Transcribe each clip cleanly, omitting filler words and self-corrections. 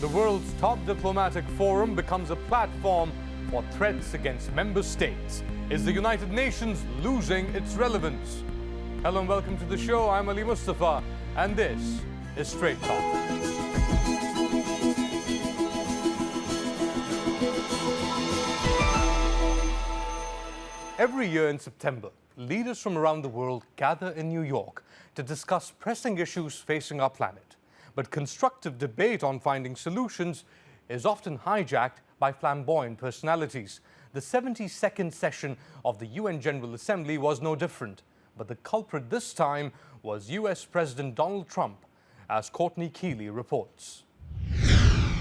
The world's top diplomatic forum becomes a platform for threats against member states. Is the United Nations losing its relevance? Hello and welcome to the show. I'm Ali Mustafa and this is Strait Talk. Every year in September, leaders from around the world gather in New York to discuss pressing issues facing our planet. But constructive debate on finding solutions is often hijacked by flamboyant personalities. The 72nd session of the UN General Assembly was no different. But the culprit this time was US President Donald Trump, as Courtney Keeley reports.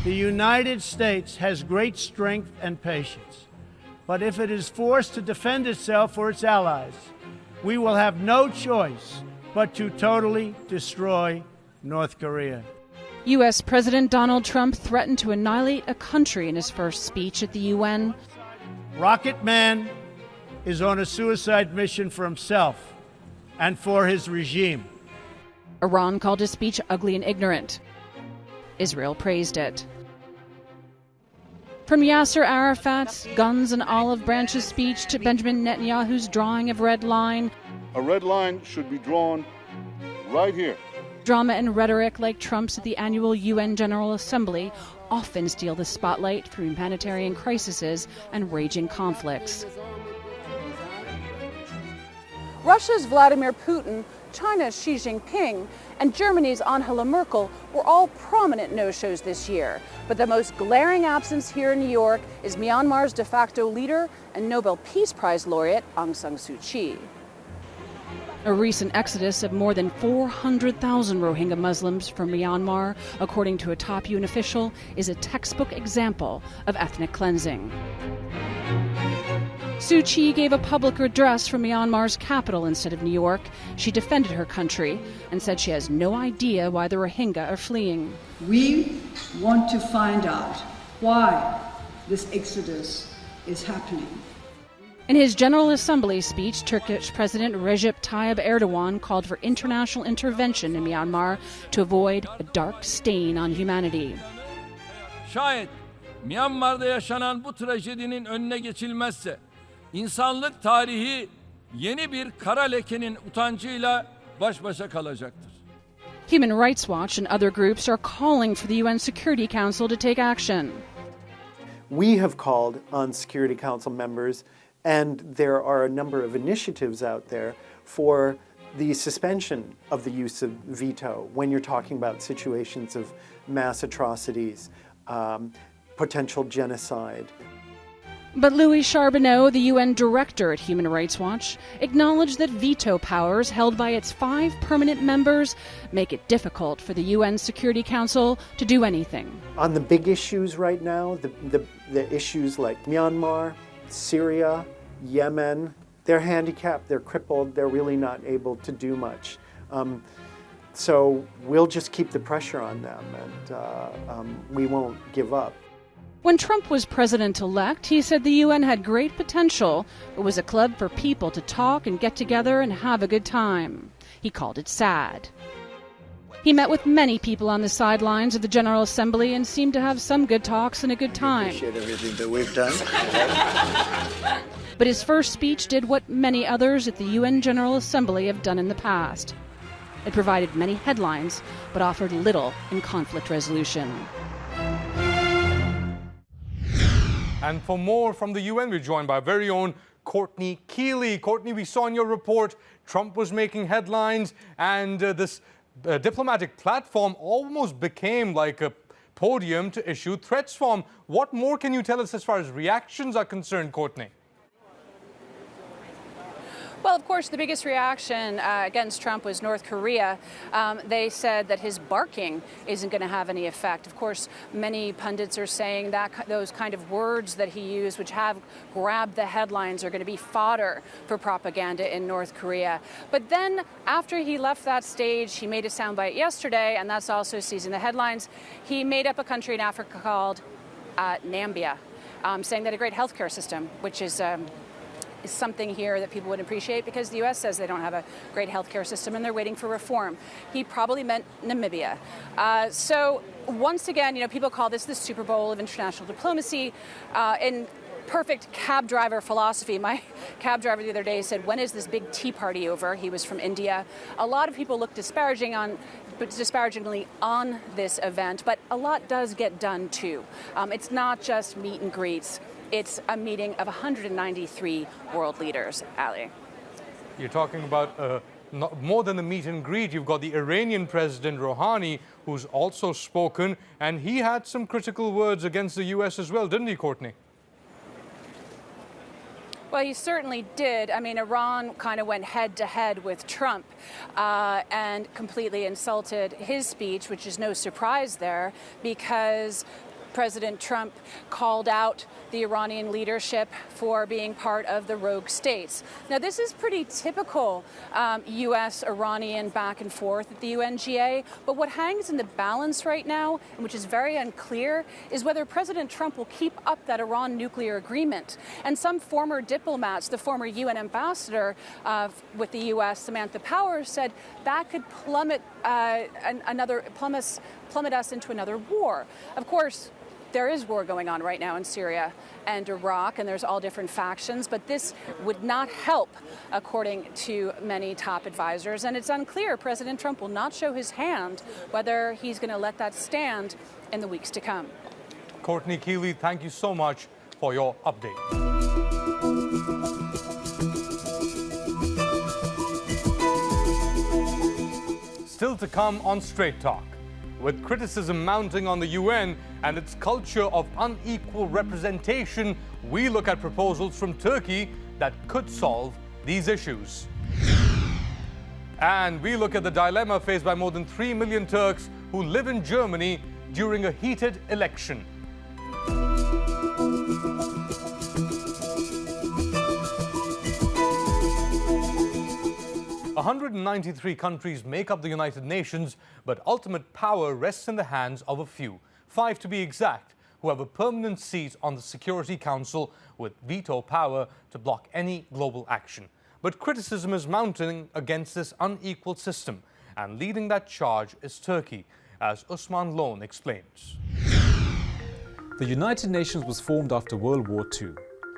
The United States has great strength and patience. But if it is forced to defend itself or its allies, we will have no choice but to totally destroy North Korea. U.S. President Donald Trump threatened to annihilate a country in his first speech at the UN. Rocket Man is on a suicide mission for himself and for his regime. Iran called his speech ugly and ignorant. Israel praised it. From Yasser Arafat's guns and olive branches speech to Benjamin Netanyahu's drawing of red line. A red line should be drawn right here. Drama and rhetoric like Trump's at the annual UN General Assembly often steal the spotlight through humanitarian crises and raging conflicts. Russia's Vladimir Putin, China's Xi Jinping, and Germany's Angela Merkel were all prominent no-shows this year. But the most glaring absence here in New York is Myanmar's de facto leader and Nobel Peace Prize laureate Aung San Suu Kyi. A recent exodus of more than 400,000 Rohingya Muslims from Myanmar, according to a top UN official, is a textbook example of ethnic cleansing. Suu Kyi gave a public address from Myanmar's capital instead of New York. She defended her country and said she has no idea why the Rohingya are fleeing. We want to find out why this exodus is happening. In his General Assembly speech, Turkish President Recep Tayyip Erdogan called for international intervention in Myanmar to avoid a dark stain on humanity. Şayet Myanmar'da yaşanan bu trajedinin önüne geçilmezse, insanlık tarihi yeni bir kara lekenin utancıyla baş başa kalacaktır. Human Rights Watch and other groups are calling for the UN Security Council to take action. We have called on Security Council members, and there are a number of initiatives out there for the suspension of the use of veto when you're talking about situations of mass atrocities, potential genocide. But Louis Charbonneau, the UN director at Human Rights Watch, acknowledged that veto powers held by its 5 permanent members make it difficult for the UN Security Council to do anything. On the big issues right now, the issues like Myanmar, Syria, Yemen, they're handicapped, they're crippled, they're really not able to do much. So we'll just keep the pressure on them and we won't give up. When Trump was president-elect, he said the UN had great potential, but was a club for people to talk and get together and have a good time. He called it sad. He met with many people on the sidelines of the General Assembly and seemed to have some good talks and a good time. Appreciate everything that we've done. But his first speech did what many others at the UN General Assembly have done in the past. It provided many headlines, but offered little in conflict resolution. And for more from the UN, we're joined by our very own Courtney Keeley. Courtney, we saw in your report Trump was making headlines and this diplomatic platform almost became like a podium to issue threats from. What more can you tell us as far as reactions are concerned, Courtney? Well, of course, the biggest reaction against Trump was North Korea. They said that his barking isn't going to have any effect. Of course, many pundits are saying that those kind of words that he used, which have grabbed the headlines, are going to be fodder for propaganda in North Korea. But then, after he left that stage, he made a soundbite yesterday, and that's also seizing the headlines. He made up a country in Africa called Nambia, saying that a great healthcare system, which is something here that people would appreciate, because the U.S. says they don't have a great healthcare system and they're waiting for reform. He probably meant Namibia. So once again, people call this the Super Bowl of international diplomacy. In perfect cab driver philosophy, my cab driver the other day said, "When is this big tea party over?" He was from India. A lot of people look disparagingly on this event, but a lot does get done too. It's not just meet and greets. It's a meeting of 193 world leaders, Ali. You're talking about more than a meet and greet. You've got the Iranian President Rouhani, who's also spoken, and he had some critical words against the U.S. as well, didn't he, Courtney? Well, he certainly did. I mean, Iran kind of went head to head with Trump and completely insulted his speech, which is no surprise there, because President Trump called out the Iranian leadership for being part of the rogue states. Now, this is pretty typical U.S.-Iranian back and forth at the UNGA, but what hangs in the balance right now, and which is very unclear, is whether President Trump will keep up that Iran nuclear agreement. And some former diplomats, the former UN ambassador with the U.S., Samantha Power, said that could plummet us into another war. Of course, there is war going on right now in Syria and Iraq, and there's all different factions, but this would not help, according to many top advisors. And it's unclear. President Trump will not show his hand whether he's going to let that stand in the weeks to come. Courtney Keeley, thank you so much for your update. Still to come on Strait Talk. With criticism mounting on the UN and its culture of unequal representation, we look at proposals from Turkey that could solve these issues. And we look at the dilemma faced by more than 3 million Turks who live in Germany during a heated election. 193 countries make up the United Nations, but ultimate power rests in the hands of a few, 5 to be exact, who have a permanent seat on the Security Council with veto power to block any global action. But criticism is mounting against this unequal system, and leading that charge is Turkey, as Usman Lone explains. The United Nations was formed after World War II,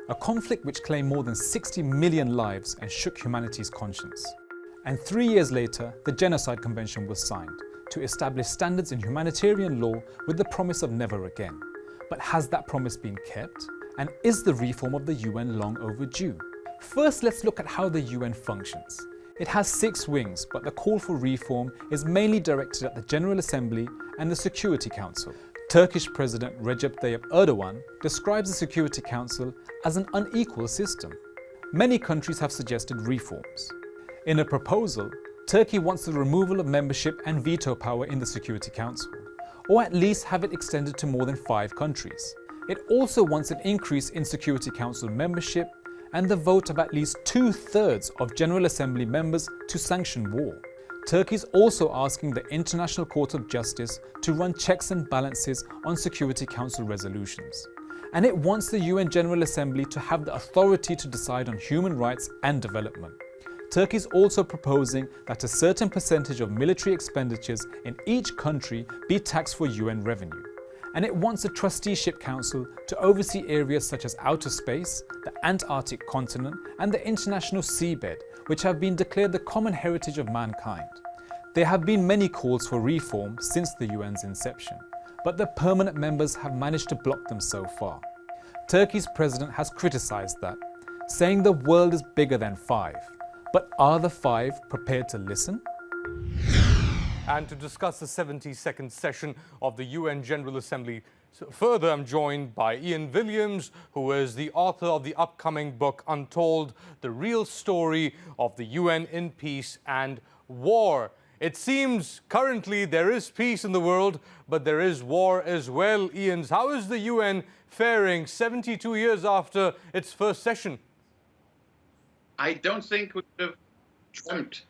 a conflict which claimed more than 60 million lives and shook humanity's conscience. And 3 years later, the Genocide Convention was signed to establish standards in humanitarian law with the promise of never again. But has that promise been kept? And is the reform of the UN long overdue? First, let's look at how the UN functions. It has 6 wings, but the call for reform is mainly directed at the General Assembly and the Security Council. Turkish President Recep Tayyip Erdogan describes the Security Council as an unequal system. Many countries have suggested reforms. In a proposal, Turkey wants the removal of membership and veto power in the Security Council, or at least have it extended to more than 5 countries. It also wants an increase in Security Council membership and the vote of at least 2/3 of General Assembly members to sanction war. Turkey is also asking the International Court of Justice to run checks and balances on Security Council resolutions. And it wants the UN General Assembly to have the authority to decide on human rights and development. Turkey is also proposing that a certain percentage of military expenditures in each country be taxed for UN revenue. And it wants a trusteeship council to oversee areas such as outer space, the Antarctic continent, and the international seabed, which have been declared the common heritage of mankind. There have been many calls for reform since the UN's inception, but the permanent members have managed to block them so far. Turkey's president has criticized that, saying the world is bigger than 5. But are the 5 prepared to listen? And to discuss the 72nd session of the UN General Assembly further, I'm joined by Ian Williams, who is the author of the upcoming book, Untold, The Real Story of the UN in Peace and War. It seems currently there is peace in the world, but there is war as well. Ian, how is the UN faring 72 years after its first session? I don't think we would have dreamt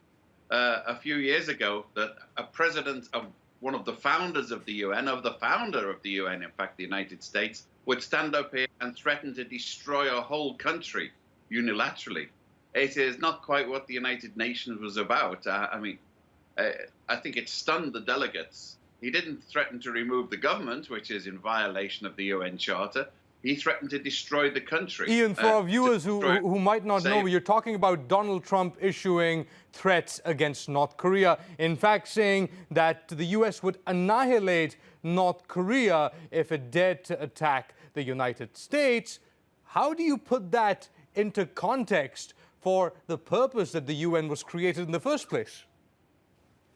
a few years ago that a president of one of the founders of the UN, of the founder of the UN, in fact, the United States, would stand up here and threaten to destroy a whole country unilaterally. It is not quite what the United Nations was about. I think it stunned the delegates. He didn't threaten to remove the government, which is in violation of the UN Charter. He threatened to destroy the country. Ian, for our viewers who might not know, you're talking about Donald Trump issuing threats against North Korea, in fact saying that the US would annihilate North Korea if it dared to attack the United States. How do you put that into context for the purpose that the UN was created in the first place?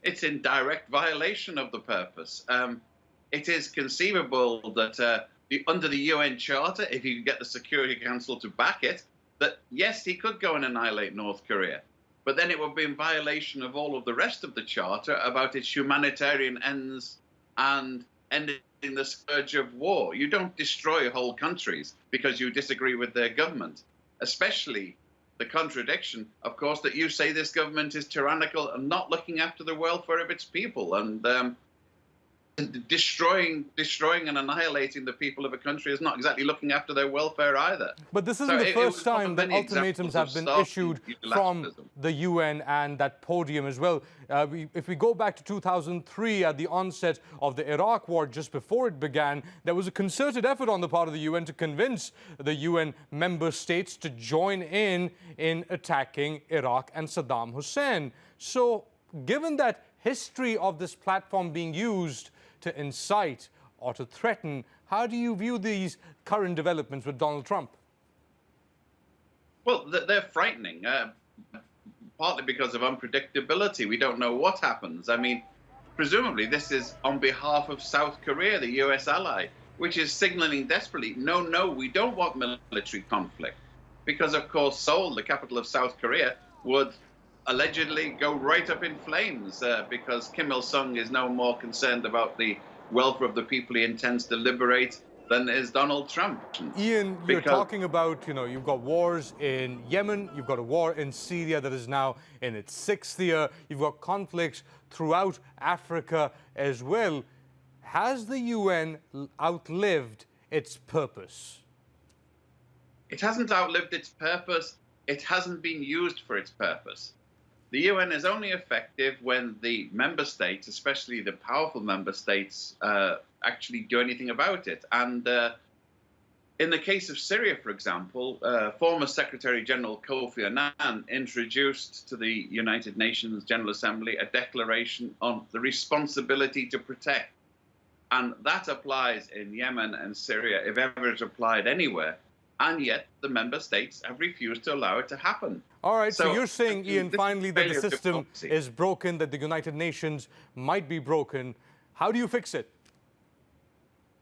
It's in direct violation of the purpose. It is conceivable that under the UN Charter, if you could get the Security Council to back it, that yes, he could go and annihilate North Korea. But then it would be in violation of all of the rest of the Charter about its humanitarian ends and ending the scourge of war. You don't destroy whole countries because you disagree with their government, especially the contradiction, of course, that you say this government is tyrannical and not looking after the welfare of its people, and destroying and annihilating the people of a country is not exactly looking after their welfare either. But this isn't the first time that ultimatums have been issued from the UN and that podium as well. If we go back to 2003, at the onset of the Iraq war, just before it began, there was a concerted effort on the part of the UN to convince the UN member states to join in attacking Iraq and Saddam Hussein. So given that history of this platform being used to incite or to threaten, how do you view these current developments with Donald Trump? Well, they're frightening, partly because of unpredictability. We don't know what happens. I mean, presumably this is on behalf of South Korea, the US ally, which is signaling desperately, no, we don't want military conflict. Because, of course, Seoul, the capital of South Korea, would allegedly go right up in flames because Kim Il-sung is no more concerned about the welfare of the people he intends to liberate than is Donald Trump. Ian, you're talking about, you've got wars in Yemen, you've got a war in Syria that is now in its 6th year, you've got conflicts throughout Africa as well. Has the UN outlived its purpose? It hasn't outlived its purpose. It hasn't been used for its purpose. The UN is only effective when the member states, especially the powerful member states, actually do anything about it. And in the case of Syria, for example, former Secretary General Kofi Annan introduced to the United Nations General Assembly a declaration on the responsibility to protect. And that applies in Yemen and Syria, if ever it applied anywhere. And yet the member states have refused to allow it to happen. All right, so you're saying, Ian, finally that the system is broken, that the United Nations might be broken. How do you fix it?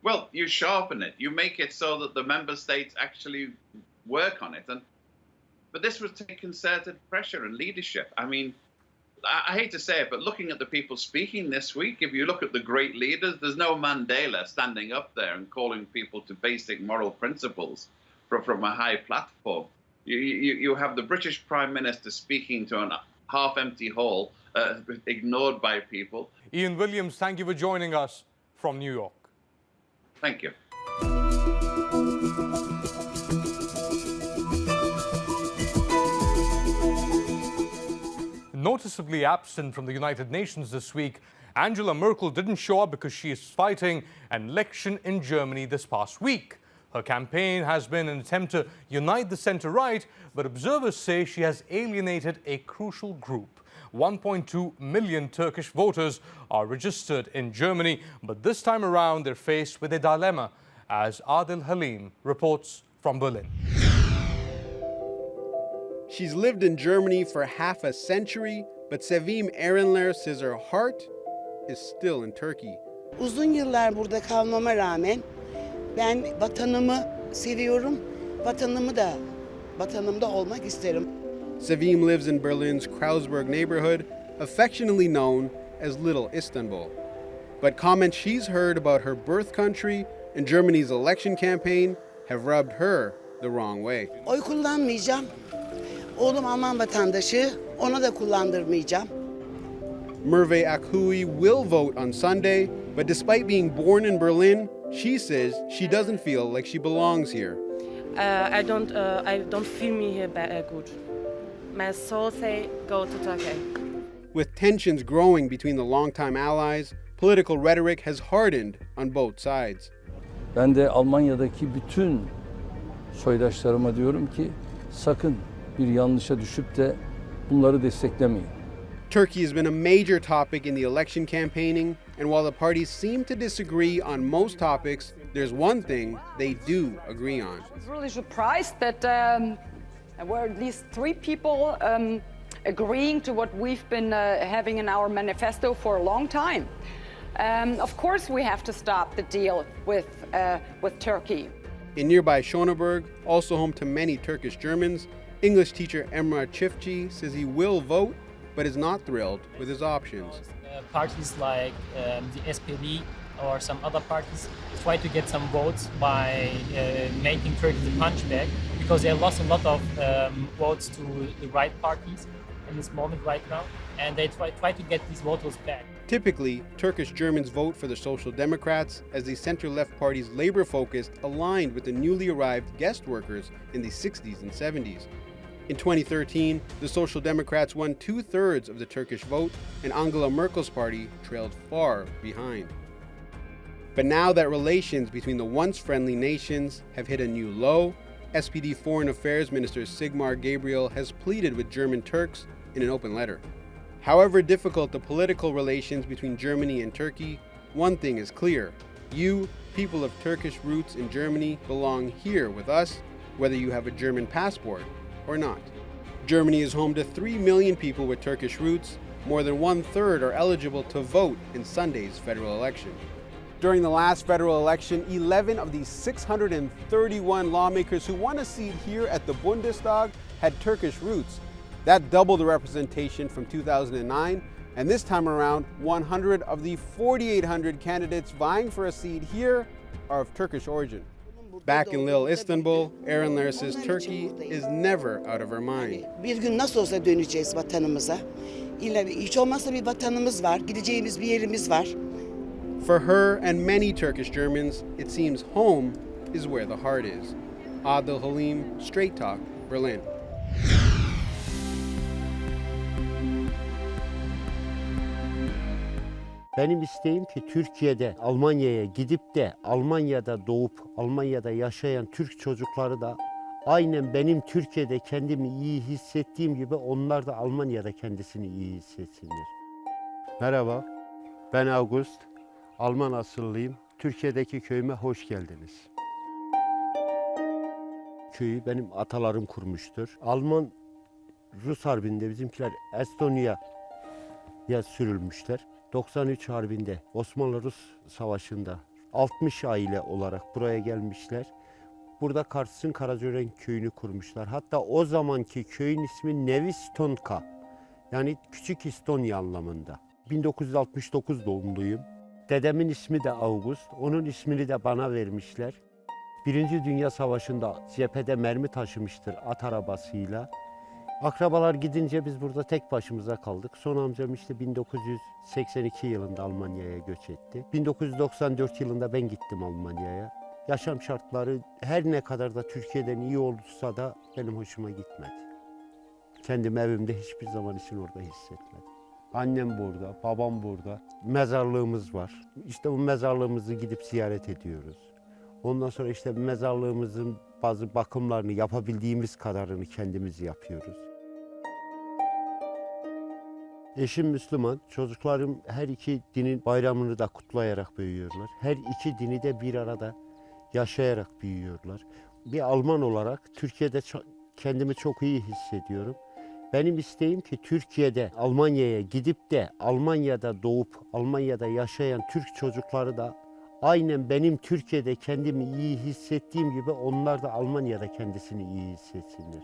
Well, you sharpen it. You make it so that the member states actually work on it. But this would take concerted pressure and leadership. I mean, I hate to say it, but looking at the people speaking this week, if you look at the great leaders, there's no Mandela standing up there and calling people to basic moral principles from a high platform. You have the British Prime Minister speaking to a half-empty hall, ignored by people. Ian Williams, thank you for joining us from New York. Thank you. Noticeably absent from the United Nations this week, Angela Merkel didn't show up because she is fighting an election in Germany this past week. Her campaign has been an attempt to unite the centre-right, but observers say she has alienated a crucial group. 1.2 million Turkish voters are registered in Germany, but this time around they're faced with a dilemma, as Adil Halim reports from Berlin. She's lived in Germany for half a century, but Sevim Erenler says her heart is still in Turkey. Uzun yıllar burada kalmama rağmen ben vatanımı seviyorum. Vatanımda olmak isterim. Sevim lives in Berlin's Kreuzberg neighborhood, affectionately known as Little Istanbul. But comments she's heard about her birth country and Germany's election campaign have rubbed her the wrong way. Oy kullanmayacağım. Oğlum Alman vatandaşı, ona da kullandırmayacağım. Merve Akhui will vote on Sunday, but despite being born in Berlin, she says she doesn't feel like she belongs here. I don't feel me here good. My soul say go to Turkey. With tensions growing between the longtime allies, political rhetoric has hardened on both sides. Ben de Almanya'daki bütün soydaşlarıma diyorum ki sakın bir yanlışa düşüp de bunları desteklemeyin. Turkey has been a major topic in the election campaigning, and while the parties seem to disagree on most topics, there's one thing they do agree on. I was really surprised that there were at least 3 people agreeing to what we've been having in our manifesto for a long time. Of course, we have to stop the deal with Turkey. In nearby Schöneberg, also home to many Turkish Germans, English teacher Emrah Çiftçi says he will vote, but is not thrilled with his options. Parties like the SPD or some other parties try to get some votes by making Turkey the punchback, because they lost a lot of votes to the right parties in this moment right now, and they try to get these voters back. Typically, Turkish Germans vote for the Social Democrats, as the center-left party's labor focus aligned with the newly arrived guest workers in the 60s and 70s. In 2013, the Social Democrats won 2/3 of the Turkish vote, and Angela Merkel's party trailed far behind. But now that relations between the once friendly nations have hit a new low, SPD Foreign Affairs Minister Sigmar Gabriel has pleaded with German Turks in an open letter. However difficult the political relations between Germany and Turkey, one thing is clear. You, people of Turkish roots in Germany, belong here with us, whether you have a German passport or not. Germany is home to 3 million people with Turkish roots. More than 1/3 are eligible to vote in Sunday's federal election. During the last federal election, 11 of the 631 lawmakers who won a seat here at the Bundestag had Turkish roots. That doubled the representation from 2009, and this time around, 100 of the 4,800 candidates vying for a seat here are of Turkish origin. Back in Little Istanbul, Erenler says Turkey is never out of her mind. Bir gün nasıl olsa döneceğiz vatanımıza. Hiç olmazsa bir vatanımız var, gideceğimiz bir yerimiz var. For her and many Turkish Germans, it seems home is where the heart is. Adil Halim, Strait Talk, Berlin. Benim isteğim ki Türkiye'de Almanya'ya gidip de Almanya'da doğup Almanya'da yaşayan Türk çocukları da aynen benim Türkiye'de kendimi iyi hissettiğim gibi onlar da Almanya'da kendisini iyi hissetsinler. Merhaba, ben August, Alman asıllıyım. Türkiye'deki köyüme hoş geldiniz. Köyü benim atalarım kurmuştur. Alman-Rus Harbi'nde bizimkiler Estonya'ya sürülmüşler. 93 Harbi'nde Osmanlı-Rus Savaşı'nda 60 aile olarak buraya gelmişler. Burada Kars'ın Karacören köyünü kurmuşlar. Hatta o zamanki köyün ismi Nevi Stonka, yani Küçük İstonya anlamında. 1969 doğumluyum. Dedemin ismi de August, onun ismini de bana vermişler. Birinci Dünya Savaşı'nda cephede mermi taşımıştır at arabasıyla. Akrabalar gidince biz burada tek başımıza kaldık. Son amcam işte 1982 yılında Almanya'ya göç etti. 1994 yılında ben gittim Almanya'ya. Yaşam şartları her ne kadar da Türkiye'den iyi olsa da benim hoşuma gitmedi. Kendim evimde hiçbir zaman için orada hissetmedim. Annem burada, babam burada. Mezarlığımız var. İşte bu mezarlığımızı gidip ziyaret ediyoruz. Ondan sonra işte mezarlığımızın bazı bakımlarını yapabildiğimiz kadarını kendimiz yapıyoruz. Eşim Müslüman, çocuklarım her iki dinin bayramını da kutlayarak büyüyorlar. Her iki dini de bir arada yaşayarak büyüyorlar. Bir Alman olarak Türkiye'de kendimi çok iyi hissediyorum. Benim isteğim ki Türkiye'de Almanya'ya gidip de Almanya'da doğup Almanya'da yaşayan Türk çocukları da aynen benim Türkiye'de kendimi iyi hissettiğim gibi onlar da Almanya'da kendisini iyi hissetsinler.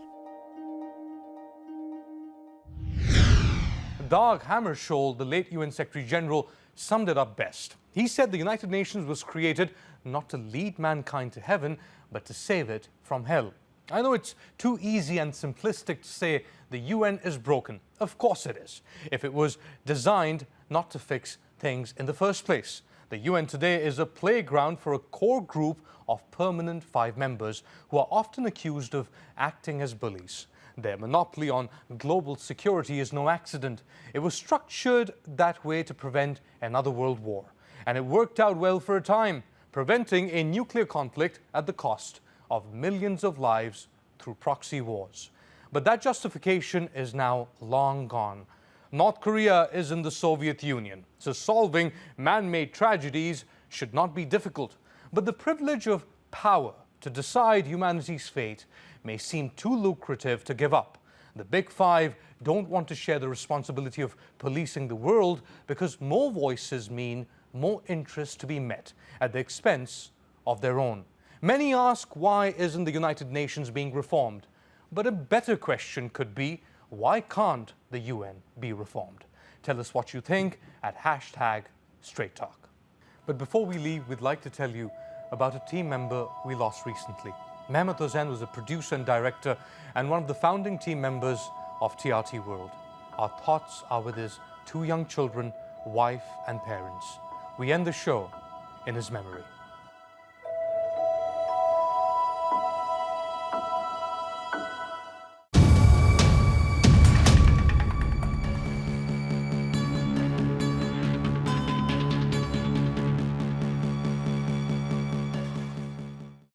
Dag Hammarskjöld, the late UN Secretary General, summed it up best. He said the United Nations was created not to lead mankind to heaven, but to save it from hell. I know it's too easy and simplistic to say the UN is broken. Of course it is, if it was designed not to fix things in the first place. The UN today is a playground for a core group of permanent 5 members who are often accused of acting as bullies. Their monopoly on global security is no accident. It was structured that way to prevent another world war. And it worked out well for a time, preventing a nuclear conflict at the cost of millions of lives through proxy wars. But that justification is now long gone. North Korea is in the Soviet Union, so solving man-made tragedies should not be difficult. But the privilege of power to decide humanity's fate may seem too lucrative to give up. The Big Five don't want to share the responsibility of policing the world because more voices mean more interests to be met at the expense of their own. Many ask, why isn't the United Nations being reformed? But a better question could be, why can't the UN be reformed? Tell us what you think at #Strait Talk. But before we leave, we'd like to tell you about a team member we lost recently. Mehmet Özen was a producer and director and one of the founding team members of TRT World. Our thoughts are with his 2 young children, wife and parents. We end the show in his memory.